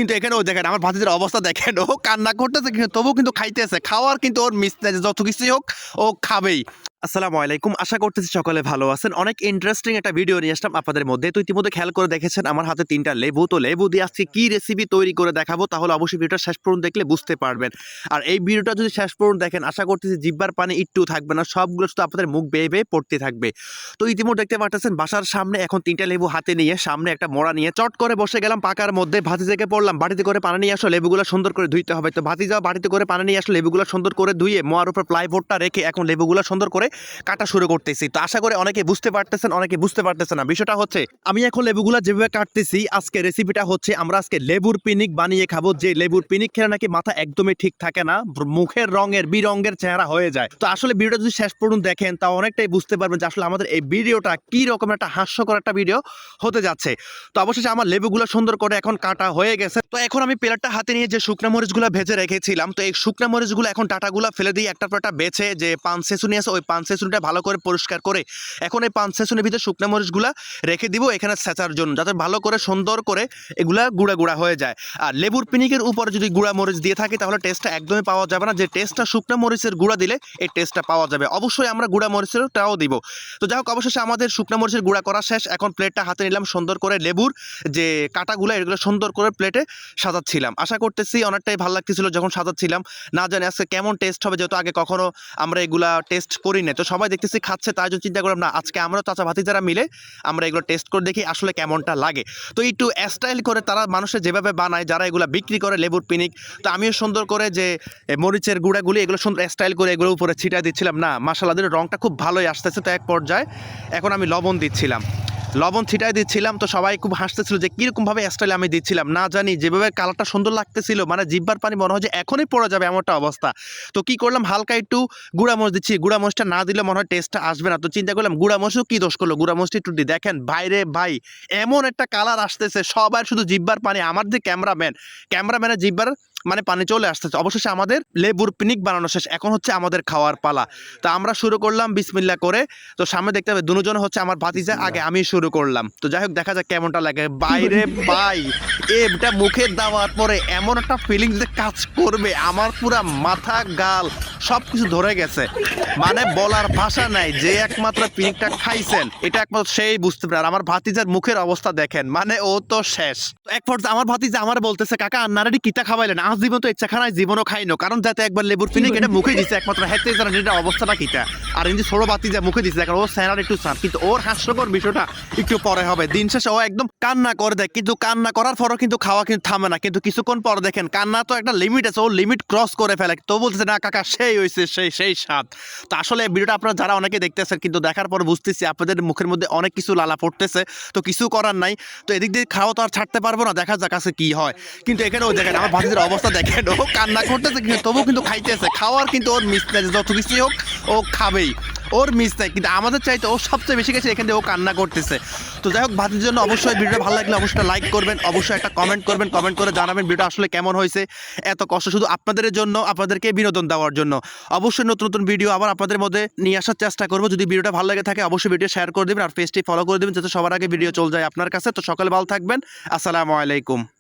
কিন্তু এখানেও দেখেন আমার ভাতিজার অবস্থা দেখেন, ও কান্না করতেছে কিন্তু তবুও কিন্তু খাইতেছে। খাওয়ার কিন্তু ওর মিস নাই, যে যত কিছুই হোক ও খাবেই। আসসালামু আলাইকুম, আশা করতেছি সকলে ভালো আছেন। অনেক ইন্টারেস্টিং একটা ভিডিও নিয়ে আসলাম আপনাদের মধ্যে। তো ইতিমধ্যে খেয়াল করে দেখেছেন আমার হাতে 3টা লেবু। তো লেবু দিয়ে আজকে কি রেসিপি তৈরি করে দেখাবো, তাহলে অবশ্যই ভিডিওটা শেষ পর্যন্ত দেখলে বুঝতে পারবেন। আর এই ভিডিওটা যদি শেষ পর্যন্ত দেখেন, আশা করতেছি জিহ্বার পানি একটু থাকবে না, সবগুলো শুধু আপনাদের মুখ বেয়ে বেয়ে পড়তে থাকবে। তো ইতিমধ্যে দেখতে পাচ্ছেন বাসার সামনে এখন 3টা লেবু হাতে নিয়ে, সামনে একটা মোড়া নিয়ে চট করে বসে গেলাম পাকার মধ্যে। ভাতিজাকে বললাম বাড়িতে করে পানি নিয়ে আসো, লেবুগুলো সুন্দর করে ধুইতে হবে। তো ভাতিজা বাড়িতে করে পানি নিয়ে আসলে লেবুগুলো সুন্দর করে ধুয়ে মোয়ার উপর প্লাইবোর্ডটা রেখে এখন লেবুগুলো সুন্দর করে কাটা শুরু করতেছি। তো আশা করি অনেকে বুঝতে পারতেছেন, অনেকে বুঝতে পারতেছেন না। বিষয়টা হচ্ছে আমি এখন লেবুগুলো যেভাবে কাটতেছি, আজকে রেসিপিটা হচ্ছে আমরা আজকে লেবুর পিনিক বানিয়ে খাবো। যে লেবুর পিনিক খেলে নাকি মাথা একদমই ঠিক থাকে না, মুখের রঙের বিরঙের চেহারা হয়ে যায়। তো আসলে ভিডিওটা যদি শেষ পর্যন্ত দেখেন তা অনেকটাই বুঝতে পারবেন যে আসলে আমাদের এই ভিডিওটা কি রকম একটা হাস্যকর একটা ভিডিও হতে যাচ্ছে। তো অবশেষে আমার লেবুগুলো সুন্দর করে এখন কাটা হয়ে গেছে। তো এখন আমি প্লেটটা হাতে নিয়ে যে শুকনা মরিচগুলো ভেজে রেখেছিলাম, তো এই শুকনা মরিচগুলো এখন ডাটাগুলো ফেলে দিয়ে একটা পর একটা বেছে যে পান সেসুনি আছে, ওই পান সেসুনিটা ভালো করে পরিষ্কার করে এখন এই পান সেসুনির ভিতরে শুকনা মরিচগুলা রেখে দিব এখানে ছেঁচার জন্য, যাতে ভালো করে সুন্দর করে এগুলা গুঁড়া গুঁড়া হয়ে যায়। আর লেবুর পিনিকের উপরে যদি গুঁড়া মরিচ দিয়ে থাকে তাহলে টেস্টটা একদমই পাওয়া যাবে না। যে টেস্টটা শুকনা মরিচের গুঁড়া দিলে এই টেস্টটা পাওয়া যাবে। অবশ্যই আমরা গুঁড়া মরিচেরটাও দিব। তো যাই হোক, অবশেষে আমাদের শুকনা মরিচের গুঁড়া করা শেষ। এখন প্লেটটা হাতে নিলাম, সুন্দর করে লেবুর যে কাটাগুলো এগুলো সুন্দর করে প্লেটে সাজাচ্ছিলাম। আশা করতেছি অনেকটাই ভালো লাগতেছিল যখন সাজাচ্ছিলাম। না জানি আজকে কেমন টেস্ট হবে, যেহেতু আগে কখনো আমরা এগুলা টেস্ট করি না। তো সবাই দেখতেছি খাচ্ছে, তাই জন্য চিন্তা করলাম না আজকে আমরা চাচা ভাতিজারা মিলে আমরা এগুলো টেস্ট করে দেখি আসলে কেমনটা লাগে। তো একটু স্টাইল করে তারা মানুষের যেভাবে বানায়, যারা এগুলো বিক্রি করে লেবুর পিনিক, তো আমিও সুন্দর করে যে মরিচের গুঁড়াগুলি এগুলো সুন্দর স্টাইল করে এগুলোর উপরে ছিটা দিচ্ছিলাম। না মাশাআল্লাহ, রংটা খুব ভালোই আসতেছে। তো এক পর্যায়ে এখন আমি লবণ দিচ্ছিলাম, লবণ ছিটাই দিচ্ছিলাম। তো সবাই খুব হাসতেছিল যে কীরকমভাবে স্টাইলে আমি দিচ্ছিলাম। না জানি যেভাবে কালারটা সুন্দর লাগতেছিল, মানে জিহ্বার পানি মনে হয় যে এখনই পড়ে যাবে এমনটা অবস্থা। তো কি করলাম, হালকা একটু গুঁড়ামরিচ দিচ্ছি। গুঁড়ামরিচটা না দিলে মনে হয় টেস্টটা আসবে না। তো চিন্তা করলাম গুঁড়ামরিচও কী দোষ করলো, গুঁড়ামরিচটা একটু দিই। দেখেন ভাইরে ভাই, এমন একটা কালার আসতেছে, সবার শুধু জিহ্বার পানি। আমার যে ক্যামেরাম্যানের জিহ্বার মানে পানি চলে আসতেছে। অবশেষে আমাদের লেবুর পিনিক বানানো শেষ, এখন হচ্ছে আমাদের খাওয়ার পালা। তো আমরা শুরু করলাম বিসমিল্লাহ করে। তো সামনে দেখতে হবে দুজন হচ্ছে আমার ভাতিজা, আগে আমি শুরু করলাম। তো যাই হোক, দেখা যাক কেমনটা লাগে। বাইরে ভাই, এটা মুখে দেওয়ার পরে এমন একটা ফিলিংস যে কাজ করবে, আমার পুরা মাথা গাল সব কিছু ধরে গেছে, মানে বলার ভাষা নাই। যে একমাত্র পিনিকটা খাইছেন এটা একমাত্র সেই বুঝতে পারে। আর আমার ভাতিজার মুখের অবস্থা দেখেন, মানে ও তো শেষ। এক পর্যায়ে আমার ভাতিজা আমার বলতেছে, কাকা আন্নারেডি কিতা খাওয়াইলেন, আজ জীবন তো ইচ্ছা খানায় জীবনও খাইনো, কারণ যাতে একবার লেবুর পিনিক এটা মুখে দিছে একমাত্র হেতে জানেন এটা অবস্থাটা কিতা। আর এই যে ছোট ভাতিজা মুখে দিছে, কারণ ও স্যানার একটু চান, কিন্তু ওর হাস্যকর বিষয়টা একটু পরে হবে। দিন শেষে ও একদম কান্না করে দেয়, কিন্তু কান্না করার পরও কিন্তু খাওয়া কিন্তু থামে না। কিন্তু কিছুক্ষণ পর দেখেন কান্না তো একটা লিমিট আছে, ও লিমিট ক্রস করে ফেলে। তো বলতেছে না কাকা সেই হয়েছে, সেই স্বাদ। তো আসলে ভিডিওটা আপনারা যারা অনেকে দেখতেছেন, কিন্তু দেখার পর বুঝতেছি আপনাদের মুখের মধ্যে অনেক কিছু লালা পড়তেছে। তো কিছু করার নাই, তো এদিক দিয়ে খাওয়া তো আর ছাড়তে পারবো না, দেখা যাক কাছে কি হয়। কিন্তু এখানেও দেখেন আমার ভাতিজার অবস্থা দেখেন, ও কান্না করতেছে কিন্তু তবুও কিন্তু খাইতেছে। খাওয়ার কিন্তু ওর মিস নাই, যত কিছুই হোক ও খাবেই, ওর মিস নাই। কিন্তু আমাদের চাইতে ও সবচেয়ে বেশি গেছে, এখান থেকে ও কান্না করতেছে। তো যাই হোক, ভাতির জন্য অবশ্যই ভিডিওটা ভালো লাগলে অবশ্যই লাইক করবেন, অবশ্যই একটা কমেন্ট করবেন, কমেন্ট করে জানাবেন ভিডিওটা আসলে কেমন হয়েছে। এত কষ্ট শুধু আপনাদের জন্য, আপনাদেরকে বিনোদন দেওয়ার জন্য। অবশ্যই নতুন নতুন ভিডিও আবার আপনাদের মধ্যে নিয়ে আসার চেষ্টা করবো। যদি ভিডিওটা ভালো লাগে থাকে অবশ্যই ভিডিও শেয়ার করে দেবেন আর পেজটি ফলো করে দেবেন, যাতে সবার আগে ভিডিও চলে যায় আপনার কাছে। তো সকালে ভালো থাকবেন, আসসালামু আলাইকুম।